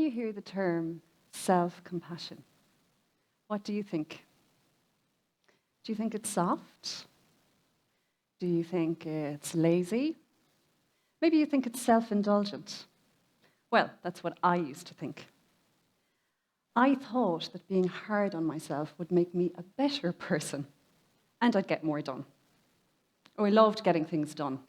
you hear the term self-compassion, what do you think? Do you think it's soft? Do you think it's lazy? Maybe you think it's self-indulgent. Well, that's what I used to think. I thought that being hard on myself would make me a better person, and I'd get more done. Oh, I loved getting things done,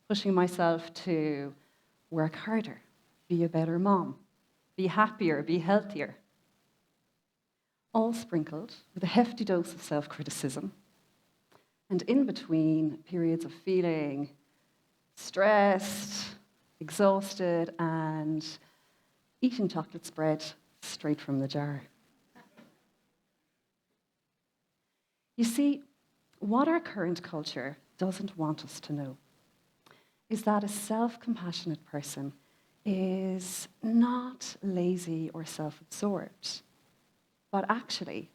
pushing myself to work harder, be a better mom, be happier, be healthier. All sprinkled with a hefty dose of self-criticism, and in between periods of feeling stressed, exhausted, and eating chocolate spread straight from the jar. You see, what our current culture doesn't want us to know is that a self-compassionate person is not lazy or self-absorbed, but actually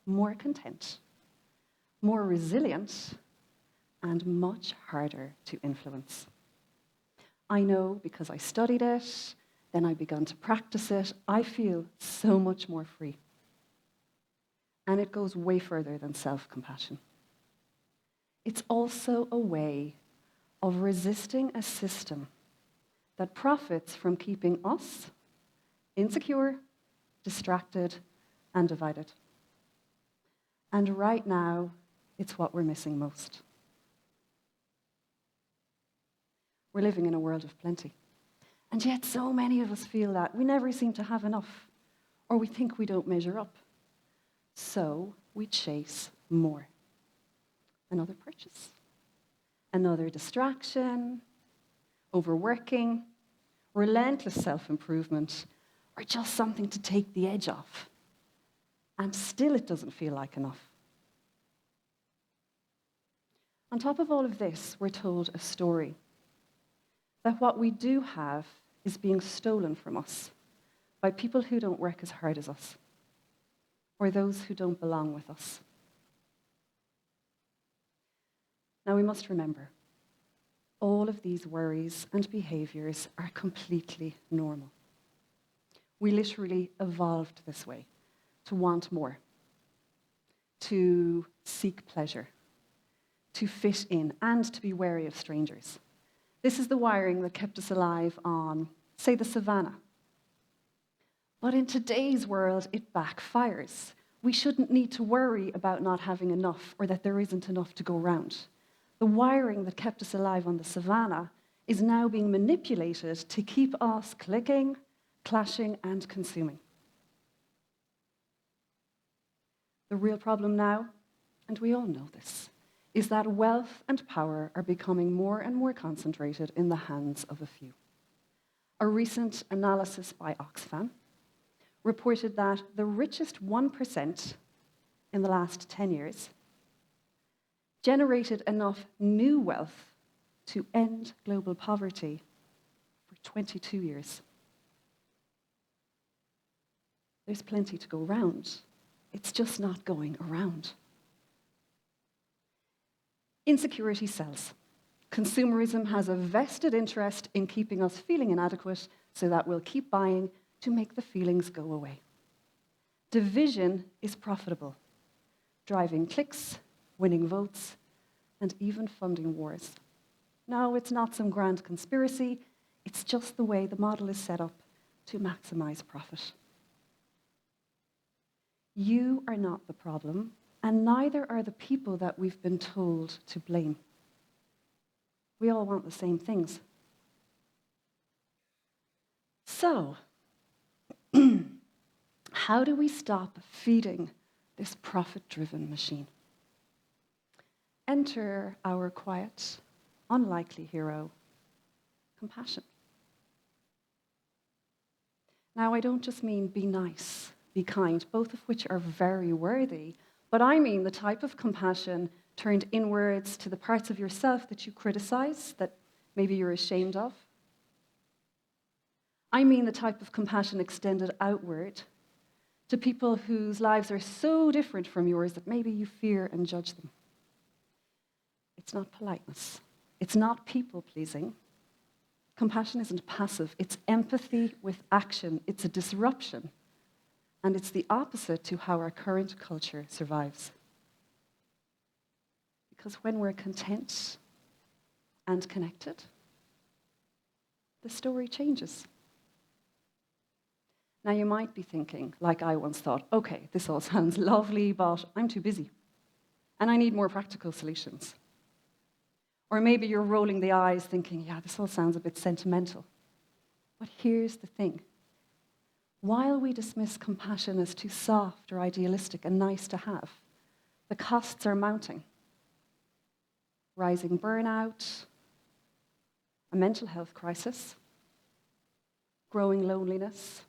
more content, more resilient, and much harder to influence. I know because I studied it, then I began to practice it, I feel so much more free. And it goes way further than self-compassion. It's also a way of resisting a system that profits from keeping us insecure, distracted, and divided. And right now, it's what we're missing most. We're living in a world of plenty. And yet so many of us feel that we never seem to have enough, or we think we don't measure up. So we chase more. Another purchase, another distraction, overworking, relentless self-improvement, or just something to take the edge off. And still it doesn't feel like enough. On top of all of this, we're told a story that what we do have is being stolen from us by people who don't work as hard as us, or those who don't belong with us. Now we must remember, all of these worries and behaviors are completely normal. We literally evolved this way, to want more, to seek pleasure, to fit in, and to be wary of strangers. This is the wiring that kept us alive on, say, the savannah. But in today's world, it backfires. We shouldn't need to worry about not having enough or that there isn't enough to go round. The wiring that kept us alive on the savannah is now being manipulated to keep us clicking, clashing, and consuming. The real problem now, and we all know this, is that wealth and power are becoming more and more concentrated in the hands of a few. A recent analysis by Oxfam reported that the richest 1% in the last 10 years generated enough new wealth to end global poverty for 22 years. There's plenty to go around. It's just not going around. Insecurity sells. Consumerism has a vested interest in keeping us feeling inadequate so that we'll keep buying to make the feelings go away. Division is profitable, driving clicks, winning votes, and even funding wars. No, it's not some grand conspiracy. It's just the way the model is set up to maximize profit. You are not the problem, and neither are the people that we've been told to blame. We all want the same things. So, how do we stop feeding this profit-driven machine? Enter our quiet, unlikely hero, compassion. Now, I don't just mean be nice, be kind, both of which are very worthy, but I mean the type of compassion turned inwards to the parts of yourself that you criticize, that maybe you're ashamed of. I mean the type of compassion extended outward to people whose lives are so different from yours that maybe you fear and judge them. It's not politeness. It's not people-pleasing. Compassion isn't passive, it's empathy with action, it's a disruption, and it's the opposite to how our current culture survives. Because when we're content and connected, the story changes. Now, you might be thinking, like I once thought, okay, this all sounds lovely, but I'm too busy, and I need more practical solutions. Or maybe you're rolling the eyes thinking, yeah, this all sounds a bit sentimental. But here's the thing. While we dismiss compassion as too soft or idealistic and nice to have, the costs are mounting. Rising burnout, a mental health crisis, growing loneliness,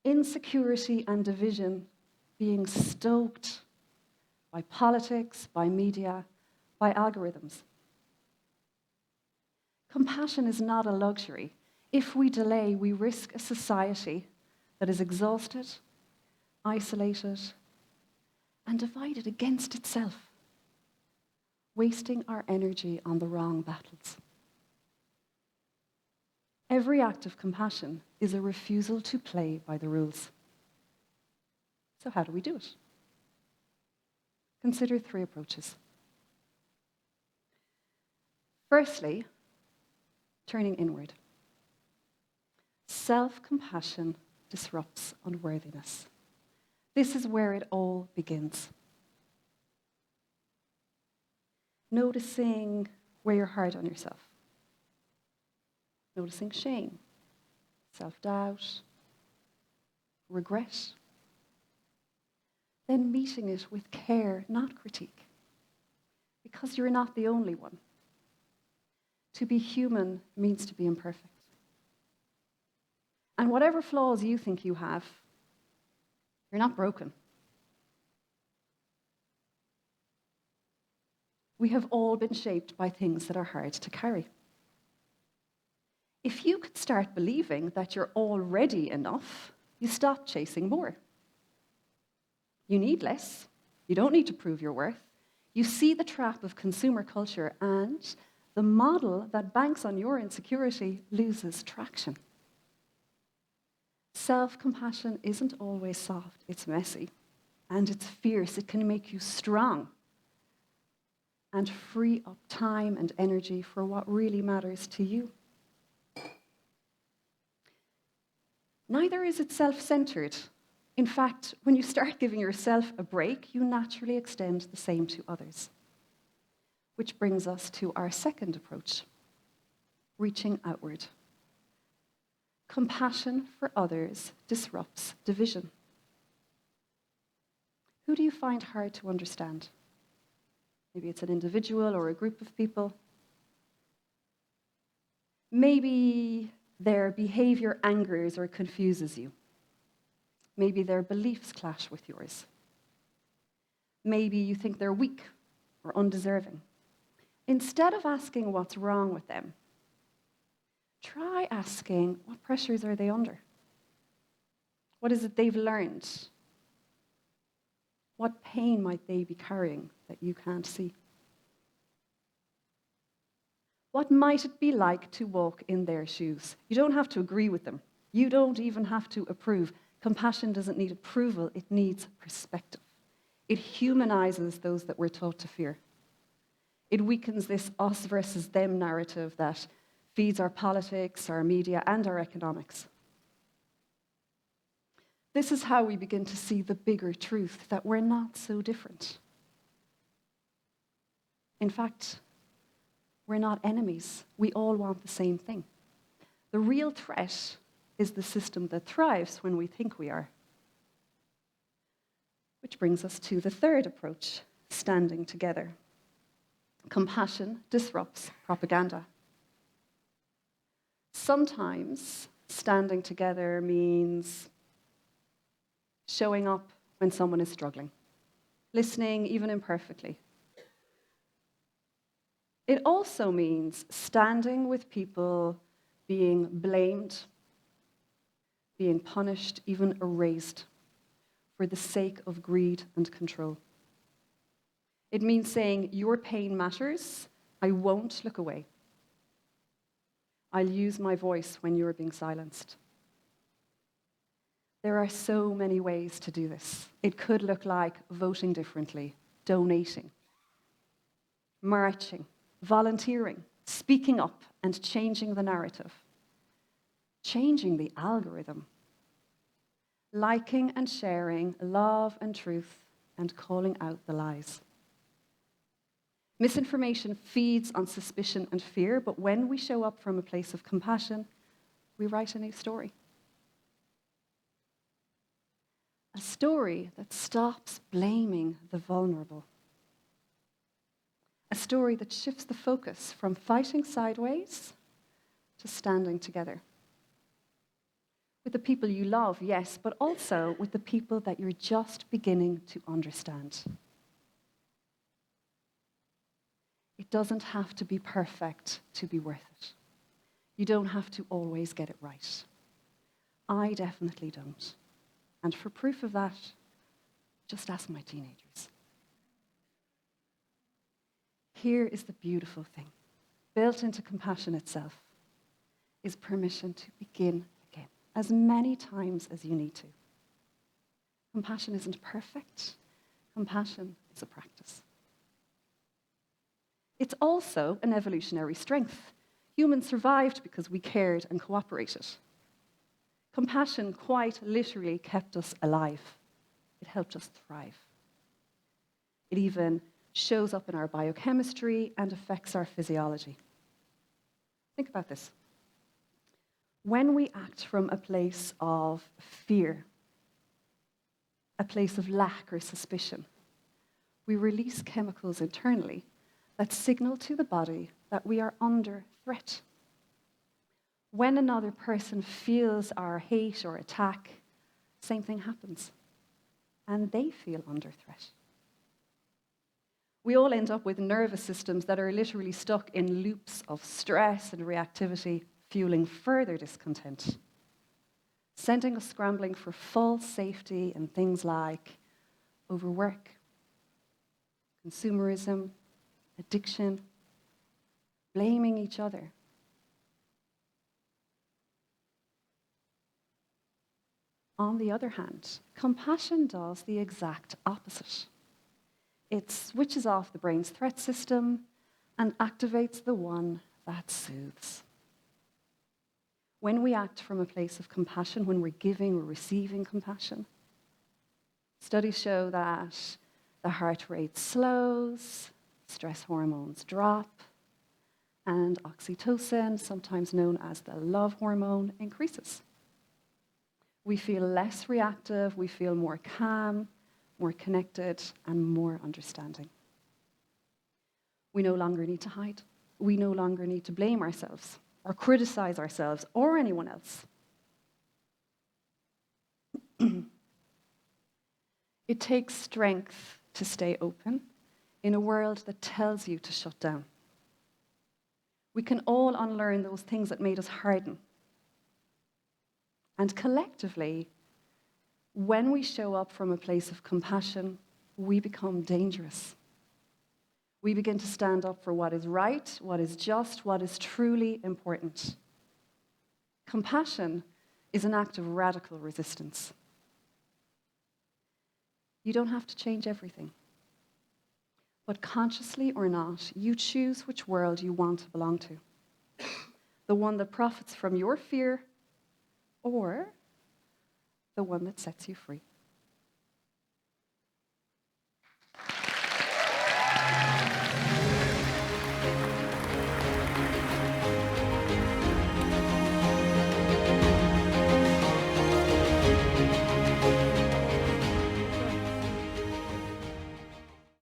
insecurity and division being stoked by politics, by media, by algorithms. Compassion is not a luxury. If we delay, we risk a society that is exhausted, isolated, and divided against itself, wasting our energy on the wrong battles. Every act of compassion is a refusal to play by the rules. So how do we do it? Consider 3 approaches. Firstly, turning inward. Self-compassion disrupts unworthiness. This is where it all begins. Noticing where you're hard on yourself. Noticing shame, self-doubt, regret. Then meeting it with care, not critique. Because you're not the only one. To be human means to be imperfect. And whatever flaws you think you have, you're not broken. We have all been shaped by things that are hard to carry. If you could start believing that you're already enough, you stop chasing more. You need less. You don't need to prove your worth. You see the trap of consumer culture, and the model that banks on your insecurity loses traction. Self-compassion isn't always soft. It's messy, and it's fierce. It can make you strong and free up time and energy for what really matters to you. Neither is it self-centered. In fact, when you start giving yourself a break, you naturally extend the same to others. Which brings us to our second approach, reaching outward. Compassion for others disrupts division. Who do you find hard to understand? Maybe it's an individual or a group of people. Maybe their behavior angers or confuses you. Maybe their beliefs clash with yours. Maybe you think they're weak or undeserving. Instead of asking what's wrong with them, try asking what pressures are they under? What is it they've learned? What pain might they be carrying that you can't see? What might it be like to walk in their shoes? You don't have to agree with them. You don't even have to approve. Compassion doesn't need approval, it needs perspective. It humanizes those that we're taught to fear. It weakens this us versus them narrative that feeds our politics, our media, and our economics. This is how we begin to see the bigger truth, that we're not so different. In fact, we're not enemies. We all want the same thing. The real threat is the system that thrives when we think we are. Which brings us to the third approach, standing together. Compassion disrupts propaganda. Sometimes standing together means showing up when someone is struggling, listening even imperfectly. It also means standing with people being blamed, being punished, even erased for the sake of greed and control. It means saying, your pain matters, I won't look away. I'll use my voice when you're being silenced. There are so many ways to do this. It could look like voting differently, donating, marching, volunteering, speaking up and changing the narrative, changing the algorithm, liking and sharing love and truth, and calling out the lies. Misinformation feeds on suspicion and fear, but when we show up from a place of compassion, we write a new story. A story that stops blaming the vulnerable. A story that shifts the focus from fighting sideways to standing together. With the people you love, yes, but also with the people that you're just beginning to understand. It doesn't have to be perfect to be worth it. You don't have to always get it right. I definitely don't. And for proof of that, just ask my teenagers. Here is the beautiful thing. Built into compassion itself is permission to begin again, as many times as you need to. Compassion isn't perfect. Compassion is a practice. It's also an evolutionary strength. Humans survived because we cared and cooperated. Compassion quite literally kept us alive. It helped us thrive. It even shows up in our biochemistry and affects our physiology. Think about this. When we act from a place of fear, a place of lack or suspicion, we release chemicals internally that signal to the body that we are under threat. When another person feels our hate or attack, same thing happens, and they feel under threat. We all end up with nervous systems that are literally stuck in loops of stress and reactivity, fueling further discontent, sending us scrambling for false safety in things like overwork, consumerism, addiction, blaming each other. On the other hand, compassion does the exact opposite. It switches off the brain's threat system and activates the one that soothes. When we act from a place of compassion, when we're giving or receiving compassion, studies show that the heart rate slows, stress hormones drop, and oxytocin, sometimes known as the love hormone, increases. We feel less reactive, we feel more calm, more connected, and more understanding. We no longer need to hide. We no longer need to blame ourselves or criticize ourselves or anyone else. It takes strength to stay open in a world that tells you to shut down. We can all unlearn those things that made us harden. And collectively, when we show up from a place of compassion, we become dangerous. We begin to stand up for what is right, what is just, what is truly important. Compassion is an act of radical resistance. You don't have to change everything. But consciously or not, you choose which world you want to belong to. The one that profits from your fear, or the one that sets you free.